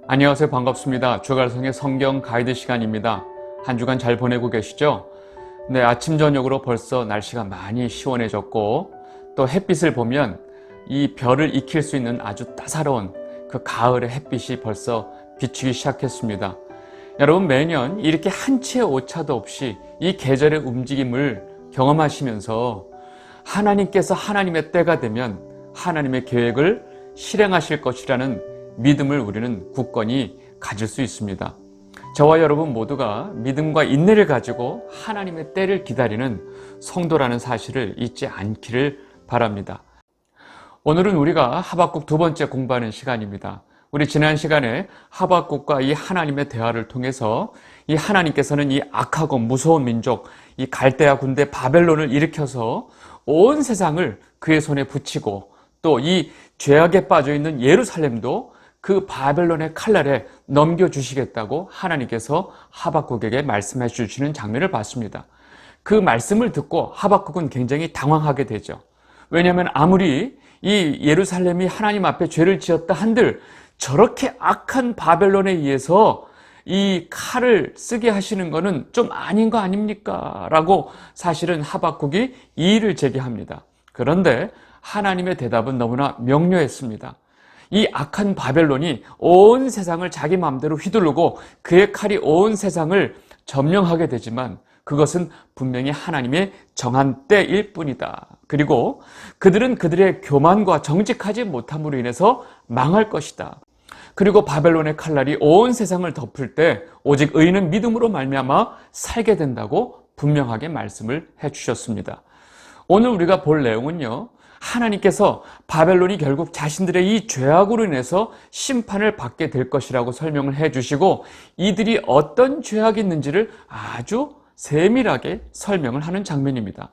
안녕하세요. 반갑습니다. 주갈성의 성경 가이드 시간입니다. 한 주간 잘 보내고 계시죠? 네, 아침 저녁으로 벌써 날씨가 많이 시원해졌고 또 햇빛을 보면 이 별을 익힐 수 있는 아주 따사로운 그 가을의 햇빛이 벌써 비추기 시작했습니다. 여러분, 매년 이렇게 한 치의 오차도 없이 이 계절의 움직임을 경험하시면서 하나님께서 하나님의 때가 되면 하나님의 계획을 실행하실 것이라는 믿음을 우리는 굳건히 가질 수 있습니다. 저와 여러분 모두가 믿음과 인내를 가지고 하나님의 때를 기다리는 성도라는 사실을 잊지 않기를 바랍니다. 오늘은 우리가 하박국 두 번째 공부하는 시간입니다. 우리 지난 시간에 하박국과 이 하나님의 대화를 통해서 이 하나님께서는 이 악하고 무서운 민족, 이 갈대아 군대 바벨론을 일으켜서 온 세상을 그의 손에 붙이고 또 이 죄악에 빠져 있는 예루살렘도 그 바벨론의 칼날에 넘겨주시겠다고 하나님께서 하박국에게 말씀해 주시는 장면을 봤습니다. 그 말씀을 듣고 하박국은 굉장히 당황하게 되죠. 왜냐하면 아무리 이 예루살렘이 하나님 앞에 죄를 지었다 한들 저렇게 악한 바벨론에 의해서 이 칼을 쓰게 하시는 것은 좀 아닌 거 아닙니까? 라고 사실은 하박국이 이의를 제기합니다. 그런데 하나님의 대답은 너무나 명료했습니다. 이 악한 바벨론이 온 세상을 자기 마음대로 휘두르고 그의 칼이 온 세상을 점령하게 되지만 그것은 분명히 하나님의 정한 때일 뿐이다. 그리고 그들은 그들의 교만과 정직하지 못함으로 인해서 망할 것이다. 그리고 바벨론의 칼날이 온 세상을 덮을 때 오직 의인은 믿음으로 말미암아 살게 된다고 분명하게 말씀을 해주셨습니다. 오늘 우리가 볼 내용은요, 하나님께서 바벨론이 결국 자신들의 이 죄악으로 인해서 심판을 받게 될 것이라고 설명을 해주시고 이들이 어떤 죄악이 있는지를 아주 세밀하게 설명을 하는 장면입니다.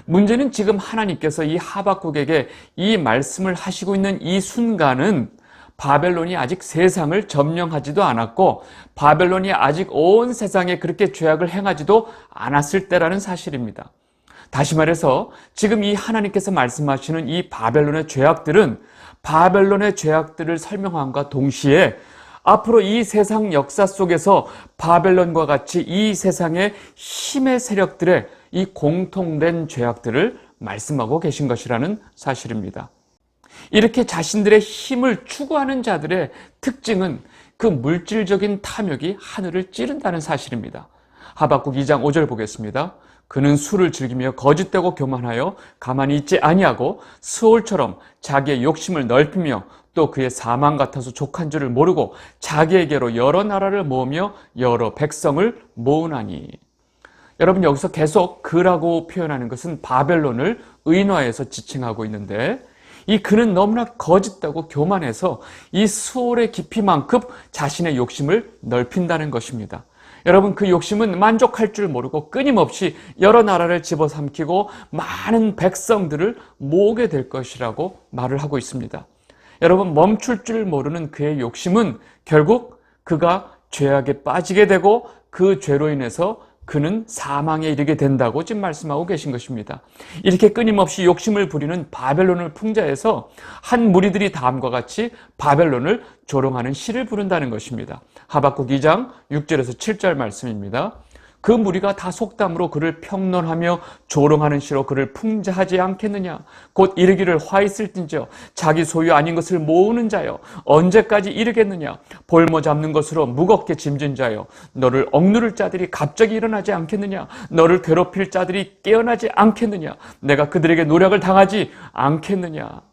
문제는 지금 하나님께서 이 하박국에게 이 말씀을 하시고 있는 이 순간은 바벨론이 아직 세상을 점령하지도 않았고 바벨론이 아직 온 세상에 그렇게 죄악을 행하지도 않았을 때라는 사실입니다. 다시 말해서 지금 이 하나님께서 말씀하시는 이 바벨론의 죄악들은 바벨론의 죄악들을 설명함과 동시에 앞으로 이 세상 역사 속에서 바벨론과 같이 이 세상의 힘의 세력들의 이 공통된 죄악들을 말씀하고 계신 것이라는 사실입니다. 이렇게 자신들의 힘을 추구하는 자들의 특징은 그 물질적인 탐욕이 하늘을 찌른다는 사실입니다. 하박국 2장 5절 보겠습니다. 그는 술을 즐기며 거짓되고 교만하여 가만히 있지 아니하고 스올처럼 자기의 욕심을 넓히며 또 그의 사망 같아서 족한 줄을 모르고 자기에게로 여러 나라를 모으며 여러 백성을 모으나니. 여러분, 여기서 계속 그라고 표현하는 것은 바벨론을 의인화해서 지칭하고 있는데 이 그는 너무나 거짓되고 교만해서 이 스올의 깊이만큼 자신의 욕심을 넓힌다는 것입니다. 여러분, 그 욕심은 만족할 줄 모르고 끊임없이 여러 나라를 집어삼키고 많은 백성들을 모으게 될 것이라고 말을 하고 있습니다. 여러분, 멈출 줄 모르는 그의 욕심은 결국 그가 죄악에 빠지게 되고 그 죄로 인해서 그는 사망에 이르게 된다고 지금 말씀하고 계신 것입니다. 이렇게 끊임없이 욕심을 부리는 바벨론을 풍자해서 한 무리들이 다음과 같이 바벨론을 조롱하는 시를 부른다는 것입니다. 하박국 2장 6절에서 7절 말씀입니다. 그 무리가 다 속담으로 그를 평론하며 조롱하는 시로 그를 풍자하지 않겠느냐. 곧 이르기를 화 있을진저 자기 소유 아닌 것을 모으는 자여 언제까지 이르겠느냐. 볼모 잡는 것으로 무겁게 짐진 자여 너를 억누를 자들이 갑자기 일어나지 않겠느냐. 너를 괴롭힐 자들이 깨어나지 않겠느냐. 내가 그들에게 노력을 당하지 않겠느냐.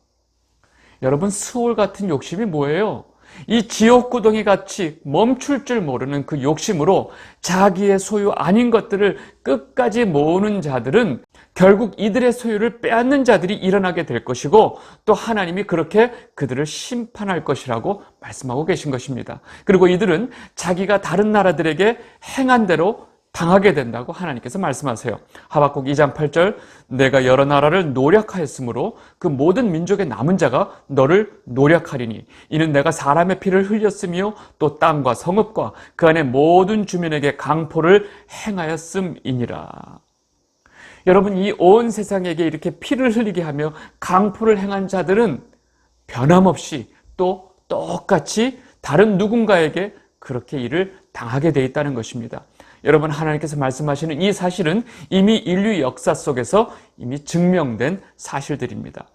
여러분, 스올 같은 욕심이 뭐예요? 이 지옥구덩이 같이 멈출 줄 모르는 그 욕심으로 자기의 소유 아닌 것들을 끝까지 모으는 자들은 결국 이들의 소유를 빼앗는 자들이 일어나게 될 것이고 또 하나님이 그렇게 그들을 심판할 것이라고 말씀하고 계신 것입니다. 그리고 이들은 자기가 다른 나라들에게 행한 대로 당하게 된다고 하나님께서 말씀하세요. 하박국 2장 8절 내가 여러 나라를 노략하였으므로 그 모든 민족의 남은 자가 너를 노략하리니 이는 내가 사람의 피를 흘렸으며 또 땅과 성읍과 그 안에 모든 주민에게 강포를 행하였음이니라. 여러분, 이 온 세상에게 이렇게 피를 흘리게 하며 강포를 행한 자들은 변함없이 또 똑같이 다른 누군가에게 그렇게 일을 당하게 돼 있다는 것입니다. 여러분, 하나님께서 말씀하시는 이 사실은 이미 인류 역사 속에서 이미 증명된 사실들입니다.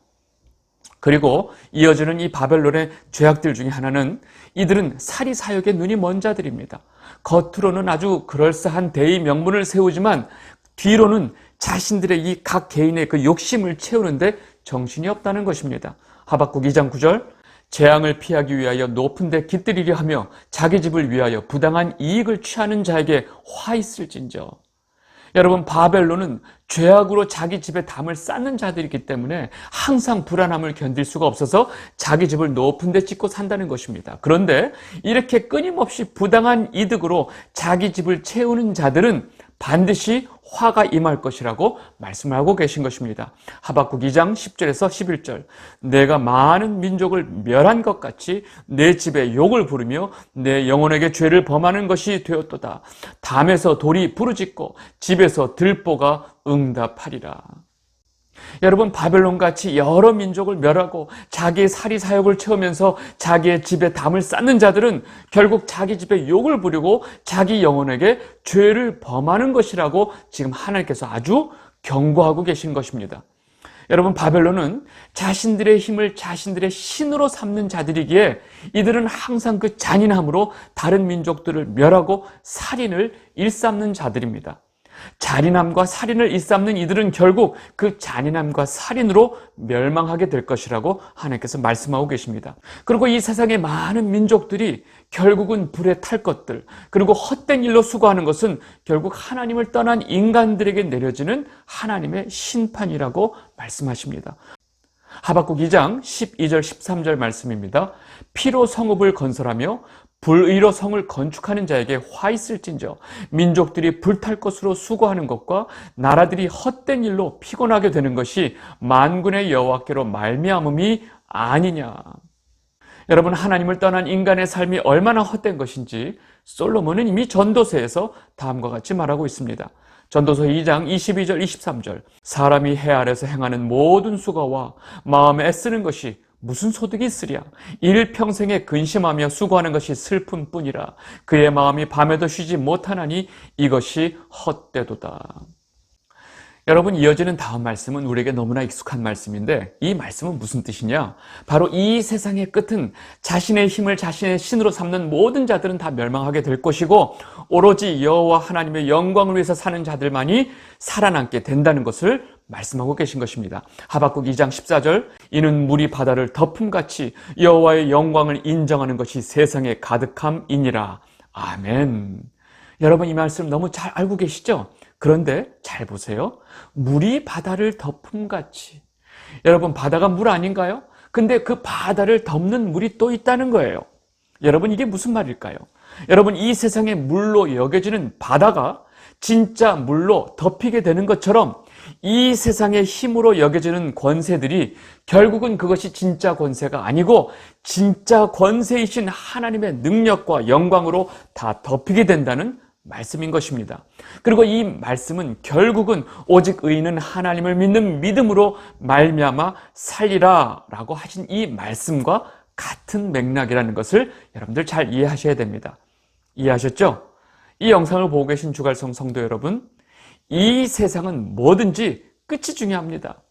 그리고 이어지는 이 바벨론의 죄악들 중에 하나는 이들은 사리사욕에 눈이 먼 자들입니다. 겉으로는 아주 그럴싸한 대의 명분을 세우지만 뒤로는 자신들의 이 각 개인의 그 욕심을 채우는데 정신이 없다는 것입니다. 하박국 2장 9절, 재앙을 피하기 위하여 높은 데 깃들이려 하며 자기 집을 위하여 부당한 이익을 취하는 자에게 화 있을진저. 여러분, 바벨론은 죄악으로 자기 집에 담을 쌓는 자들이기 때문에 항상 불안함을 견딜 수가 없어서 자기 집을 높은 데 짓고 산다는 것입니다. 그런데 이렇게 끊임없이 부당한 이득으로 자기 집을 채우는 자들은 반드시 화가 임할 것이라고 말씀하고 계신 것입니다. 하박국 2장 10절에서 11절, 내가 많은 민족을 멸한 것 같이 내 집에 욕을 부르며 내 영혼에게 죄를 범하는 것이 되었도다. 담에서 돌이 부르짖고 집에서 들보가 응답하리라. 여러분, 바벨론같이 여러 민족을 멸하고 자기의 사리사욕을 채우면서 자기의 집에 담을 쌓는 자들은 결국 자기 집에 욕을 부리고 자기 영혼에게 죄를 범하는 것이라고 지금 하나님께서 아주 경고하고 계신 것입니다. 여러분, 바벨론은 자신들의 힘을 자신들의 신으로 삼는 자들이기에 이들은 항상 그 잔인함으로 다른 민족들을 멸하고 살인을 일삼는 자들입니다. 잔인함과 살인을 일삼는 이들은 결국 그 잔인함과 살인으로 멸망하게 될 것이라고 하나님께서 말씀하고 계십니다. 그리고 이 세상의 많은 민족들이 결국은 불에 탈 것들, 그리고 헛된 일로 수고하는 것은 결국 하나님을 떠난 인간들에게 내려지는 하나님의 심판이라고 말씀하십니다. 하박국 2장 12절 13절 말씀입니다. 피로 성읍을 건설하며 불의로 성을 건축하는 자에게 화 있을진저. 민족들이 불탈 것으로 수고하는 것과 나라들이 헛된 일로 피곤하게 되는 것이 만군의 여호와께로 말미암음이 아니냐. 여러분, 하나님을 떠난 인간의 삶이 얼마나 헛된 것인지 솔로몬은 이미 전도서에서 다음과 같이 말하고 있습니다. 전도서 2장 22절 23절, 사람이 해 아래서 행하는 모든 수고와 마음에 애쓰는 것이 무슨 소득이 있으랴. 일평생에 근심하며 수고하는 것이 슬픔뿐이라. 그의 마음이 밤에도 쉬지 못하나니 이것이 헛되도다. 여러분, 이어지는 다음 말씀은 우리에게 너무나 익숙한 말씀인데 이 말씀은 무슨 뜻이냐? 바로 이 세상의 끝은 자신의 힘을 자신의 신으로 삼는 모든 자들은 다 멸망하게 될 것이고 오로지 여호와 하나님의 영광을 위해서 사는 자들만이 살아남게 된다는 것을 말씀하고 계신 것입니다. 하박국 2장 14절, 이는 물이 바다를 덮음같이 여호와의 영광을 인정하는 것이 세상에 가득함이니라. 아멘. 여러분, 이 말씀 너무 잘 알고 계시죠? 그런데 잘 보세요. 물이 바다를 덮음같이. 여러분, 바다가 물 아닌가요? 근데 그 바다를 덮는 물이 또 있다는 거예요. 여러분, 이게 무슨 말일까요? 여러분, 이 세상의 물로 여겨지는 바다가 진짜 물로 덮이게 되는 것처럼 이 세상의 힘으로 여겨지는 권세들이 결국은 그것이 진짜 권세가 아니고 진짜 권세이신 하나님의 능력과 영광으로 다 덮이게 된다는 말씀인 것입니다. 그리고 이 말씀은 결국은 오직 의인은 하나님을 믿는 믿음으로 말미암아 살리라 라고 하신 이 말씀과 같은 맥락이라는 것을 여러분들 잘 이해하셔야 됩니다. 이해하셨죠? 이 영상을 보고 계신 주갈성 성도 여러분, 이 세상은 뭐든지 끝이 중요합니다.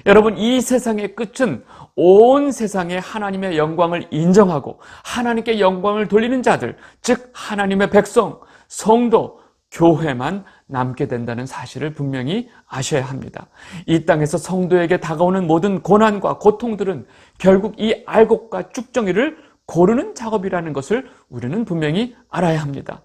여러분, 이 세상의 끝은 온 세상에 하나님의 영광을 인정하고 하나님께 영광을 돌리는 자들, 즉 하나님의 백성, 성도, 교회만 남게 된다는 사실을 분명히 아셔야 합니다. 이 땅에서 성도에게 다가오는 모든 고난과 고통들은 결국 이 알곡과 쭉정이를 고르는 작업이라는 것을 우리는 분명히 알아야 합니다.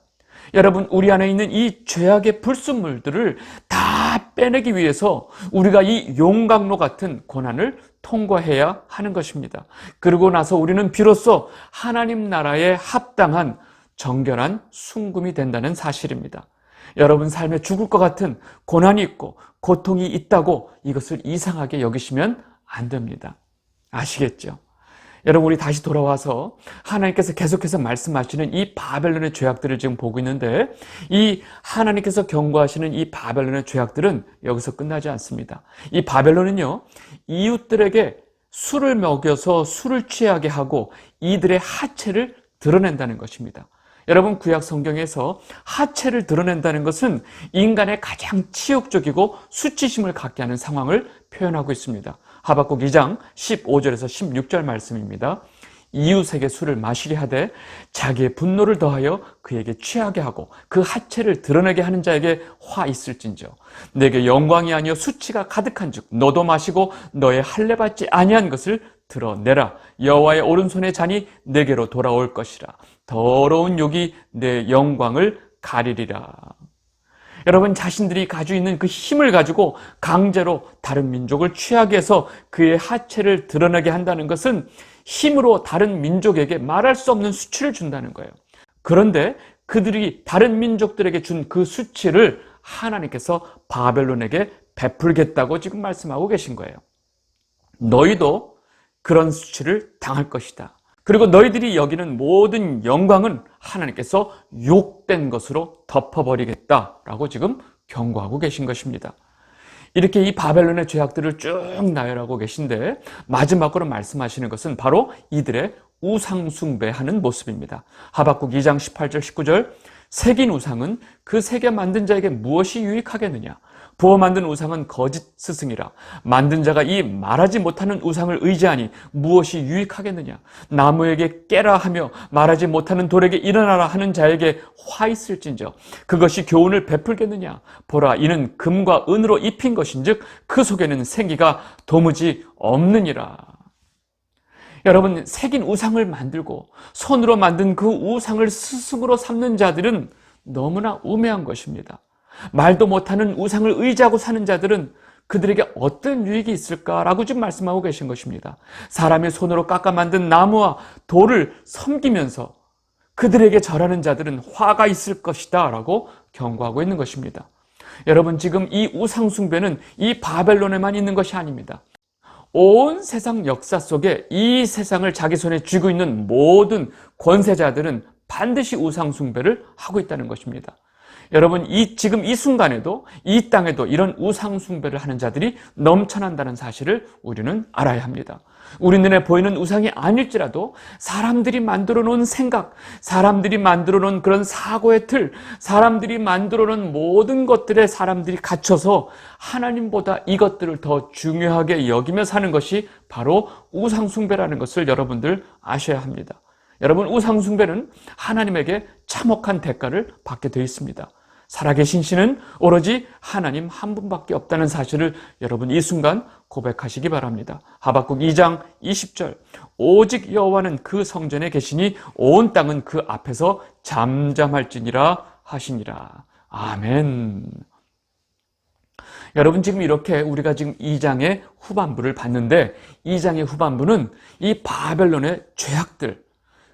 여러분, 우리 안에 있는 이 죄악의 불순물들을 다 빼내기 위해서 우리가 이 용광로 같은 고난을 통과해야 하는 것입니다. 그러고 나서 우리는 비로소 하나님 나라에 합당한 정결한 순금이 된다는 사실입니다. 여러분 삶에 죽을 것 같은 고난이 있고 고통이 있다고 이것을 이상하게 여기시면 안 됩니다. 아시겠죠? 여러분, 우리 다시 돌아와서 하나님께서 계속해서 말씀하시는 이 바벨론의 죄악들을 지금 보고 있는데 이 하나님께서 경고하시는 이 바벨론의 죄악들은 여기서 끝나지 않습니다. 이 바벨론은요, 이웃들에게 술을 먹여서 술을 취하게 하고 이들의 하체를 드러낸다는 것입니다. 여러분, 구약 성경에서 하체를 드러낸다는 것은 인간의 가장 치욕적이고 수치심을 갖게 하는 상황을 표현하고 있습니다. 하박국 2장 15절에서 16절 말씀입니다. 이웃에게 술을 마시게 하되 자기의 분노를 더하여 그에게 취하게 하고 그 하체를 드러내게 하는 자에게 화 있을진저 내게 영광이 아니여 수치가 가득한즉 너도 마시고 너의 할례 받지 아니한 것을 드러내라. 여호와의 오른손의 잔이 내게로 돌아올 것이라. 더러운 욕이 내 영광을 가리리라. 여러분, 자신들이 가지고 있는 그 힘을 가지고 강제로 다른 민족을 취하게 해서 그의 하체를 드러내게 한다는 것은 힘으로 다른 민족에게 말할 수 없는 수치를 준다는 거예요. 그런데 그들이 다른 민족들에게 준 그 수치를 하나님께서 바벨론에게 베풀겠다고 지금 말씀하고 계신 거예요. 너희도 그런 수치를 당할 것이다. 그리고 너희들이 여기는 모든 영광은 하나님께서 욕된 것으로 덮어버리겠다라고 지금 경고하고 계신 것입니다. 이렇게 이 바벨론의 죄악들을 쭉 나열하고 계신데 마지막으로 말씀하시는 것은 바로 이들의 우상숭배하는 모습입니다. 하박국 2장 18절 19절 새긴 우상은 그 새겨 만든 자에게 무엇이 유익하겠느냐? 부어 만든 우상은 거짓 스승이라. 만든 자가 이 말하지 못하는 우상을 의지하니 무엇이 유익하겠느냐? 나무에게 깨라 하며 말하지 못하는 돌에게 일어나라 하는 자에게 화 있을진저 그것이 교훈을 베풀겠느냐? 보라, 이는 금과 은으로 입힌 것인즉 그 속에는 생기가 도무지 없느니라. 여러분, 새긴 우상을 만들고 손으로 만든 그 우상을 스승으로 삼는 자들은 너무나 우매한 것입니다. 말도 못하는 우상을 의지하고 사는 자들은 그들에게 어떤 유익이 있을까라고 지금 말씀하고 계신 것입니다. 사람의 손으로 깎아 만든 나무와 돌을 섬기면서 그들에게 절하는 자들은 화가 있을 것이다 라고 경고하고 있는 것입니다. 여러분, 지금 이 우상숭배는 이 바벨론에만 있는 것이 아닙니다. 온 세상 역사 속에 이 세상을 자기 손에 쥐고 있는 모든 권세자들은 반드시 우상숭배를 하고 있다는 것입니다. 여러분, 지금 이 순간에도 이 땅에도 이런 우상숭배를 하는 자들이 넘쳐난다는 사실을 우리는 알아야 합니다. 우리 눈에 보이는 우상이 아닐지라도 사람들이 만들어 놓은 생각, 사람들이 만들어 놓은 그런 사고의 틀, 사람들이 만들어 놓은 모든 것들에 사람들이 갇혀서 하나님보다 이것들을 더 중요하게 여기며 사는 것이 바로 우상숭배라는 것을 여러분들 아셔야 합니다. 여러분, 우상숭배는 하나님에게 참혹한 대가를 받게 되어 있습니다. 살아계신 신은 오로지 하나님 한 분밖에 없다는 사실을 여러분 이 순간 고백하시기 바랍니다. 하박국 2장 20절 오직 여호와는 그 성전에 계시니 온 땅은 그 앞에서 잠잠할지니라 하시니라. 아멘. 여러분, 지금 이렇게 우리가 지금 2장의 후반부를 봤는데 2장의 후반부는 이 바벨론의 죄악들,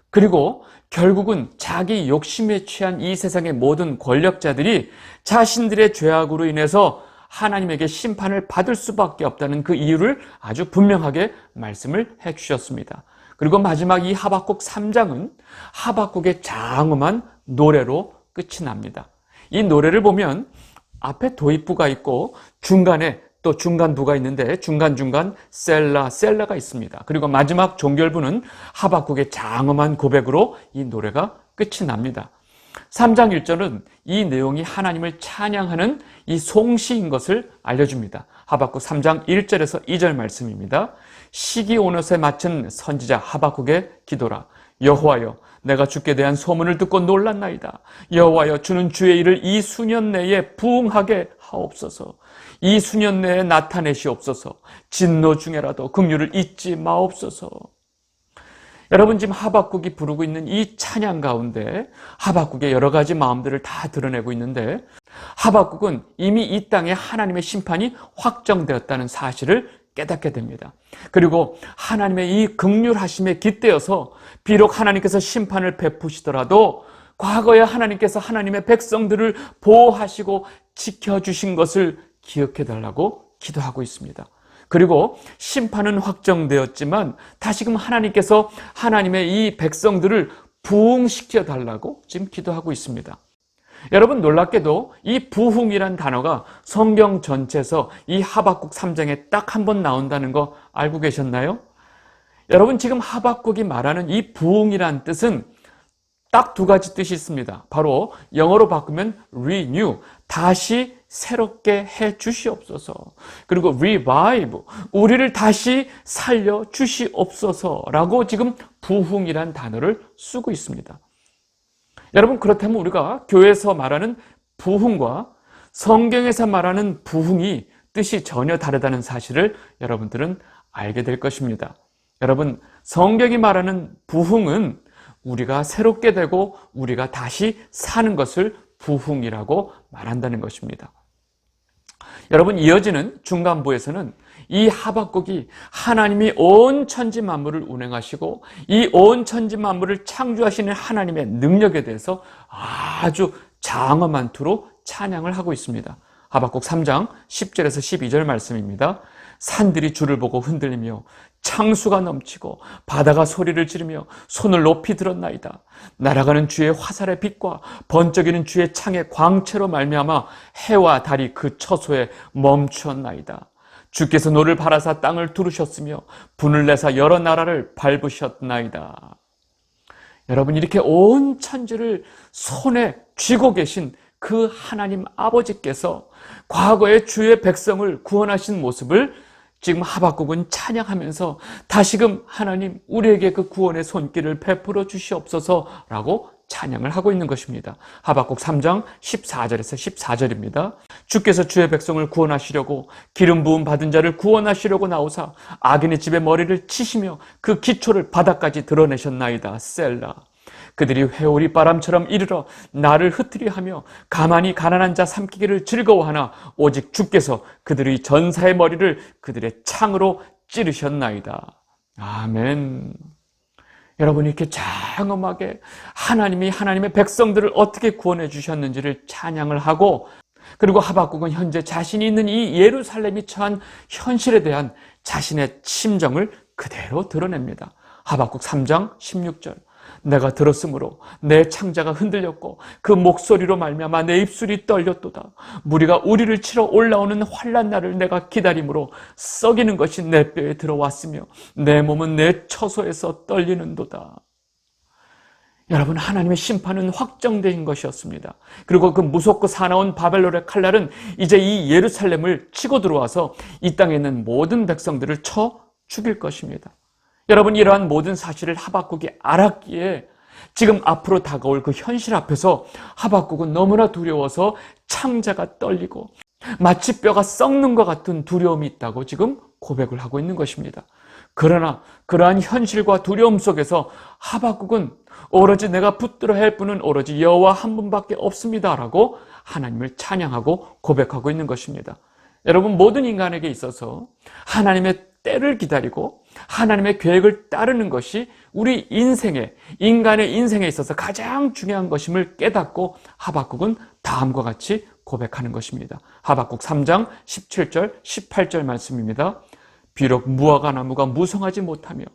그리고 결국은 자기 욕심에 취한 이 세상의 모든 권력자들이 자신들의 죄악으로 인해서 하나님에게 심판을 받을 수밖에 없다는 그 이유를 아주 분명하게 말씀을 해 주셨습니다. 그리고 마지막 이 하박국 3장은 하박국의 장엄한 노래로 끝이 납니다. 이 노래를 보면 앞에 도입부가 있고 중간에 또 중간부가 있는데 중간중간 셀라가 있습니다. 그리고 마지막 종결부는 하박국의 장엄한 고백으로 이 노래가 끝이 납니다. 3장 1절은 이 내용이 하나님을 찬양하는 이 송시인 것을 알려줍니다. 하박국 3장 1절에서 2절 말씀입니다. 시기 오롯에 마친 선지자 하박국의 기도라. 여호와여, 내가 주께 대한 소문을 듣고 놀랐나이다. 여호와여, 주는 주의 일을 이 수년 내에 부응하게 하옵소서. 이 수년 내에 나타내시옵소서. 진노 중에라도 긍휼을 잊지 마옵소서. 여러분, 지금 하박국이 부르고 있는 이 찬양 가운데 하박국의 여러 가지 마음들을 다 드러내고 있는데 하박국은 이미 이 땅에 하나님의 심판이 확정되었다는 사실을 깨닫게 됩니다. 그리고 하나님의 이 긍휼하심에 깃대어서 비록 하나님께서 심판을 베푸시더라도 과거에 하나님께서 하나님의 백성들을 보호하시고 지켜주신 것을 기억해달라고 기도하고 있습니다. 그리고 심판은 확정되었지만 다시금 하나님께서 하나님의 이 백성들을 부흥시켜 달라고 지금 기도하고 있습니다. 여러분, 놀랍게도 이 부흥이란 단어가 성경 전체에서 이 하박국 3장에 딱 한 번 나온다는 거 알고 계셨나요? 여러분, 지금 하박국이 말하는 이 부흥이란 뜻은 딱 두 가지 뜻이 있습니다. 바로 영어로 바꾸면 renew, 다시 새롭게 해 주시옵소서. 그리고 revive, 우리를 다시 살려 주시옵소서라고 지금 부흥이란 단어를 쓰고 있습니다. 여러분, 그렇다면 우리가 교회에서 말하는 부흥과 성경에서 말하는 부흥이 뜻이 전혀 다르다는 사실을 여러분들은 알게 될 것입니다. 여러분, 성경이 말하는 부흥은 우리가 새롭게 되고 우리가 다시 사는 것을 부흥이라고 말한다는 것입니다. 여러분, 이어지는 중간부에서는 이 하박국이 하나님이 온 천지 만물을 운행하시고 이 온 천지 만물을 창조하시는 하나님의 능력에 대해서 아주 장엄한 투로 찬양을 하고 있습니다. 하박국 3장 10절에서 12절 말씀입니다. 산들이 주를 보고 흔들리며 창수가 넘치고 바다가 소리를 지르며 손을 높이 들었나이다. 날아가는 주의 화살의 빛과 번쩍이는 주의 창의 광채로 말미암아 해와 달이 그 처소에 멈추었나이다. 주께서 노를 바라사 땅을 두르셨으며 분을 내사 여러 나라를 밟으셨나이다. 여러분, 이렇게 온 천지를 손에 쥐고 계신 그 하나님 아버지께서 과거에 주의 백성을 구원하신 모습을 지금 하박국은 찬양하면서 다시금 하나님 우리에게 그 구원의 손길을 베풀어 주시옵소서라고 찬양을 하고 있는 것입니다. 하박국 3장 14절에서 14절입니다. 주께서 주의 백성을 구원하시려고 기름 부음 받은 자를 구원하시려고 나오사 악인의 집에 머리를 치시며 그 기초를 바닥까지 드러내셨나이다. 셀라. 그들이 회오리 바람처럼 이르러 나를 흩으려 하며 가만히 가난한 자 삼키기를 즐거워하나 오직 주께서 그들의 전사의 머리를 그들의 창으로 찌르셨나이다. 아멘. 여러분, 이렇게 장엄하게 하나님이 하나님의 백성들을 어떻게 구원해 주셨는지를 찬양을 하고, 그리고 하박국은 현재 자신이 있는 이 예루살렘이 처한 현실에 대한 자신의 심정을 그대로 드러냅니다. 하박국 3장 16절. 내가 들었으므로 내 창자가 흔들렸고 그 목소리로 말미암아 내 입술이 떨렸도다. 무리가 우리를 치러 올라오는 환난 날을 내가 기다림으로 썩이는 것이 내 뼈에 들어왔으며 내 몸은 내 처소에서 떨리는도다. 여러분, 하나님의 심판은 확정된 것이었습니다. 그리고 그 무섭고 사나운 바벨론의 칼날은 이제 이 예루살렘을 치고 들어와서 이 땅에 있는 모든 백성들을 쳐 죽일 것입니다. 여러분, 이러한 모든 사실을 하박국이 알았기에 지금 앞으로 다가올 그 현실 앞에서 하박국은 너무나 두려워서 창자가 떨리고 마치 뼈가 썩는 것 같은 두려움이 있다고 지금 고백을 하고 있는 것입니다. 그러나 그러한 현실과 두려움 속에서 하박국은 오로지 내가 붙들어 할 분은 오로지 여호와 한 분밖에 없습니다라고 하나님을 찬양하고 고백하고 있는 것입니다. 여러분, 모든 인간에게 있어서 하나님의 때를 기다리고 하나님의 계획을 따르는 것이 우리 인간의 인생에 있어서 가장 중요한 것임을 깨닫고 하박국은 다음과 같이 고백하는 것입니다. 하박국 3장 17절, 18절 말씀입니다. 비록 무화과 나무가 무성하지 못하며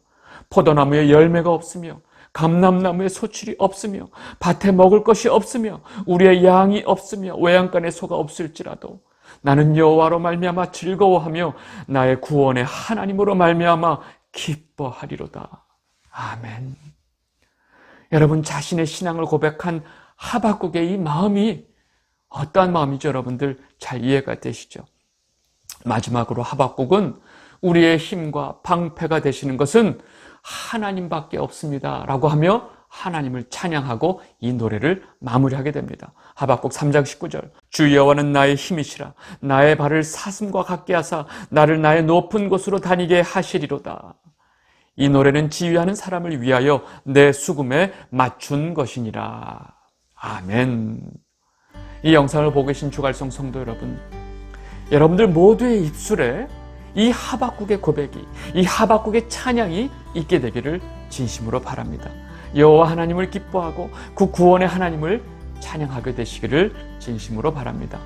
포도나무에 열매가 없으며 감람나무에 소출이 없으며 밭에 먹을 것이 없으며 우리의 양이 없으며 외양간에 소가 없을지라도 나는 여호와로 말미암아 즐거워하며 나의 구원의 하나님으로 말미암아 기뻐하리로다. 아멘. 여러분, 자신의 신앙을 고백한 하박국의 이 마음이 어떠한 마음이죠? 여러분들 잘 이해가 되시죠? 마지막으로 하박국은 우리의 힘과 방패가 되시는 것은 하나님밖에 없습니다 라고 하며 하나님을 찬양하고 이 노래를 마무리하게 됩니다. 하박국 3장 19절. 주 여호와는 나의 힘이시라. 나의 발을 사슴과 같게 하사 나를 나의 높은 곳으로 다니게 하시리로다. 이 노래는 지휘하는 사람을 위하여 내 수금에 맞춘 것이니라. 아멘. 이 영상을 보고 계신 주갈성 성도 여러분, 여러분들 모두의 입술에 이 하박국의 고백이, 이 하박국의 찬양이 있게 되기를 진심으로 바랍니다. 여호와 하나님을 기뻐하고 그 구원의 하나님을 찬양하게 되시기를 진심으로 바랍니다.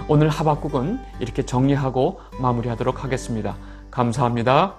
오늘 하박국은 이렇게 정리하고 마무리하도록 하겠습니다. 감사합니다.